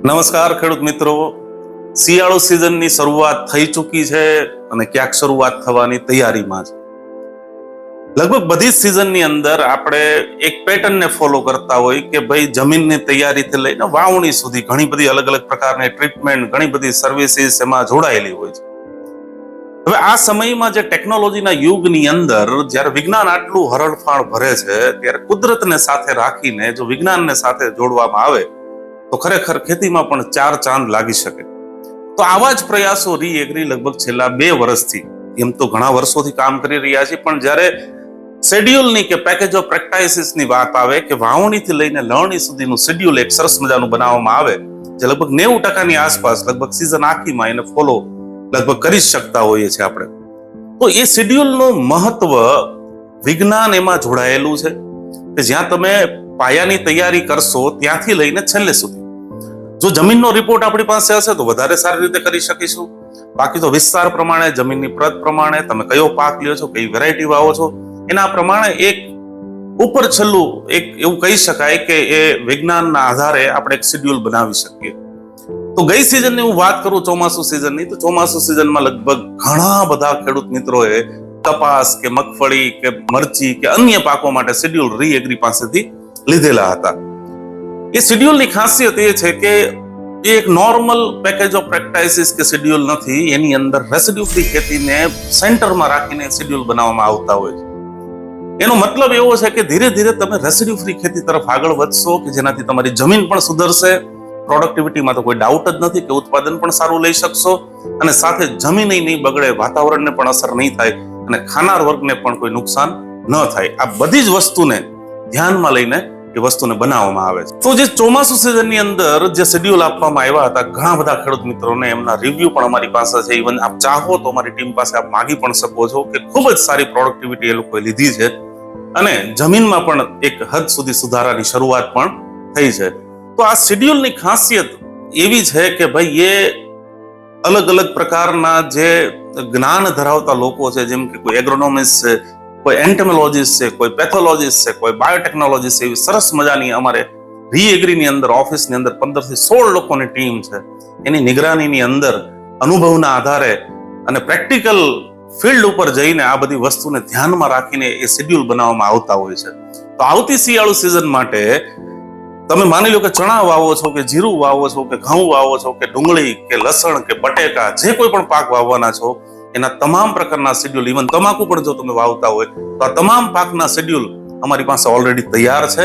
નમસ્કાર ખેડૂત મિત્રો, શિયાળુ સિઝનની શરૂઆત થઈ ચૂકી છે અને ક્યાંક શરૂઆત થવાની તૈયારીમાં છે. લગભગ બધી જ સિઝનની અંદર આપણે એક પેટર્નને ફોલો કરતા હોય કે ભાઈ જમીનની તૈયારીથી લઈને વાવણી સુધી ઘણી બધી અલગ અલગ પ્રકારની ટ્રીટમેન્ટ, ઘણી બધી સર્વિસીસ એમાં જોડાયેલી હોય છે. હવે આ સમયમાં જે ટેકનોલોજીના યુગની અંદર જ્યારે વિજ્ઞાન આટલું હરણફાળ ભરે છે ત્યારે કુદરતને સાથે રાખીને જો વિજ્ઞાનને સાથે જોડવામાં આવે તો ખરેખર ખેતીમાં પણ ચાર ચાંદ લાગી શકે. તો આવા જ પ્રયાસો રીએગ્રી લગભગ છેલ્લા 2 વર્ષથી, એમ તો ઘણા વર્ષોથી કામ કરી રહ્યા છે, પણ જ્યારે શેડ્યુલની કે પેકેજ ઓફ પ્રેક્ટિસિસની વાત આવે કે વાવણીથી લઈને લણણી સુધીનું શેડ્યુલ એક સરસ મજાનું બનાવવામાં આવે, જે લગભગ 90% આસપાસ લગભગ સિઝન આખીમાં એને ફોલો લગભગ કરી શકતા હોઈએ છીએ આપણે. તો એ શેડ્યુલનું મહત્વ, વિજ્ઞાન એમાં જોડાયેલું છે કે જ્યાં તમે પાયાની તૈયારી કરશો ત્યાંથી લઈને છેલ્લે સુધી. જો જમીનનો રિપોર્ટ આપણી પાસે હશે તો વધારે સારી રીતે કરી શકીશું. બાકી તો વિસ્તાર પ્રમાણે, જમીનની પ્રત પ્રમાણે, તમે કયો પાક લ્યો છો, કઈ વેરાયટી વાવો છો, એના પ્રમાણે એક ઉપર છેલ્લું એક એવું કહી શકાય કે એ વિજ્ઞાનના આધારે આપણે એક શેડ્યુલ બનાવી શકીએ. તો ગઈ સિઝનની હું વાત કરું, ચોમાસુ સિઝનની, તો ચોમાસુ સિઝનમાં લગભગ ઘણા બધા ખેડૂત મિત્રોએ કપાસ કે મગફળી કે મરચી કે અન્ય પાકો માટે શેડ્યુલ રીએગ્રી પાસેથી લીધેલા હતા. એ શેડ્યુલની ખાસિયત એ છે કે એ એક નોર્મલ પેકેજ ઓફ પ્રેક્ટિસિસ કે શેડ્યુલ નથી, એની અંદર રેસિડ્યુ ફ્રી ખેતીને સેન્ટરમાં રાખીને શેડ્યુલ બનાવવામાં આવતા હોય છે. એનો મતલબ એવો છે કે ધીરે ધીરે તમે રેસિડ્યુ ફ્રી ખેતી તરફ આગળ વધશો કે જેનાથી તમારી જમીન પણ સુધરશે, પ્રોડક્ટિવિટીમાં તો કોઈ ડાઉટ જ નથી કે ઉત્પાદન પણ સારું લઈ શકશો, અને સાથે જમીન નહીં બગડે, વાતાવરણને પણ અસર નહીં થાય અને ખાનાર વર્ગને પણ કોઈ નુકસાન ન થાય. આ બધી જ વસ્તુને ધ્યાનમાં લઈને એ વસ્તુને બનાવવામાં આવે છે. તો જે ચોમાસુ સિઝનની અંદર જે શેડ્યુલ આપવામાં આવ્યા હતા, ઘણા બધા ખેડૂત મિત્રોને એમના રિવ્યુ પણ અમારી પાસે છે. ઇવન આપ ચાહો તો અમારી ટીમ પાસે આપ માંગી પણ શકો છો કે ખૂબ જ સારી પ્રોડક્ટિવિટી એ લોકોએ લીધી છે અને જમીનમાં પણ એક હદ સુધી સુધારાની શરૂઆત પણ થઈ છે. તો આ શેડ્યુલની ખાસિયત એવી છે કે ભાઈ એ અલગ અલગ પ્રકારના જે જ્ઞાન ધરાવતા લોકો છે, જેમ કે કોઈ એગ્રોનોમિસ્ટ છે, કોઈ એન્ટોમોલોજીસ્ટ છે, કોઈ પેથોલોજીસ્ટ છે, કોઈ બાયોટેકનોલોજીસ્ટ છે, એવી સરસ મજાની અમારે રીએગ્રીની અંદર ઓફિસની અંદર 15 થી 16 લોકોની ટીમ છે. એની નિગરાનીની અંદર અનુભવના આધારે અને પ્રેક્ટિકલ ફિલ્ડ ઉપર જઈને આ બધી વસ્તુને ધ્યાનમાં રાખીને એ શેડ્યુલ બનાવવામાં આવતા હોય છે. તો આવતી શિયાળુ સિઝન માટે તમે માની લો કે ચણા વાવો છો કે જીરું વાવો છો કે ઘઉં વાવો છો કે ડુંગળી કે લસણ કે બટેકા, જે કોઈ પણ પાક વાવવાના છો એના તમામ પ્રકારના શેડ્યુલ, ઇવન તમાકુ પણ જો તમે વાવતા હોય તો આ તમામ પાકના શેડ્યુલ અમારી પાસે ઓલરેડી તૈયાર છે.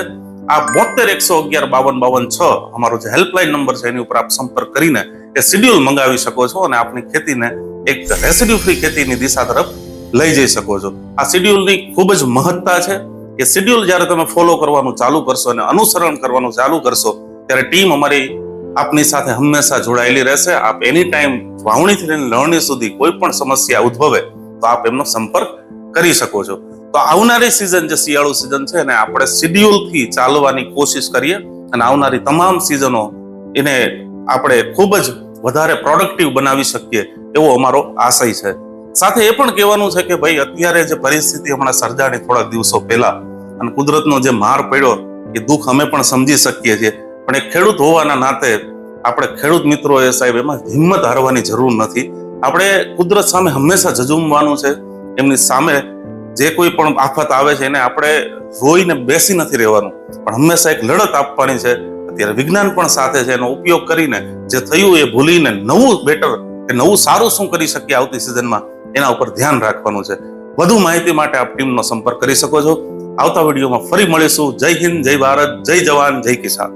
આ 72 111 52 52 6 અમારો જે હેલ્પલાઇન નંબર છે એની ઉપર આપ સંપર્ક કરીને એ શેડ્યુલ મંગાવી શકો છો અને આપની ખેતીને એક રેસિડ્યુ ફ્રી ખેતીની દિશા તરફ લઈ જઈ શકો છો. આ શેડ્યુલની ખૂબ જ મહત્તા છે. એ શેડ્યુલ જ્યારે તમે ફોલો કરવાનું ચાલુ કરશો અને અનુસરણ કરવાનું ચાલુ કરશો ત્યારે ટીમ અમારી આપની સાથે હંમેશા જોડાયેલી રહેશે. આપ એની ટાઈમ વાવણીથી લઈને લણણી સુધી કોઈ પણ સમસ્યા ઉદ્ભવે તો આપ એમનો સંપર્ક કરી શકો છો. તો આવનારી સિઝન જે શિયાળુ સિઝન છે એને આપણે શેડ્યુલથી ચાલવાની કોશિશ કરીએ અને આવનારી તમામ સિઝનો એને આપણે ખૂબ જ વધારે પ્રોડક્ટિવ બનાવી શકીએ એવો અમારો આશય છે. સાથે એ પણ કહેવાનું છે કે ભાઈ અત્યારે જે પરિસ્થિતિ હમણાં સર્જાણી થોડાક દિવસો પહેલા અને કુદરતનો જે માર પડ્યો એ દુઃખ અમે પણ સમજી શકીએ છીએ, પણ એક ખેડૂત હોવાના નાતે આપણે ખેડૂત મિત્રોએ સાહેબ એમાં હિંમત હારવાની જરૂર નથી. આપણે કુદરત સામે હંમેશા ઝઝૂમવાનું છે. એમની સામે જે કોઈ પણ આફત આવે છે એને આપણે રોઈને બેસી નથી રહેવાનું, પણ હંમેશા એક લડત આપવાની છે. અત્યારે વિજ્ઞાન પણ સાથે છે, એનો ઉપયોગ કરીને જે થયું એ ભૂલીને નવું બેટર કે નવું સારું શું કરી શકીએ આવતી સિઝનમાં એના ઉપર ધ્યાન રાખવાનું છે. વધુ માહિતી માટે આપ ટીમનો સંપર્ક કરી શકો છો. આવતા વિડીયોમાં ફરી મળીશું. જય હિન્દ, જય ભારત, જય જવાન, જય કિસાન.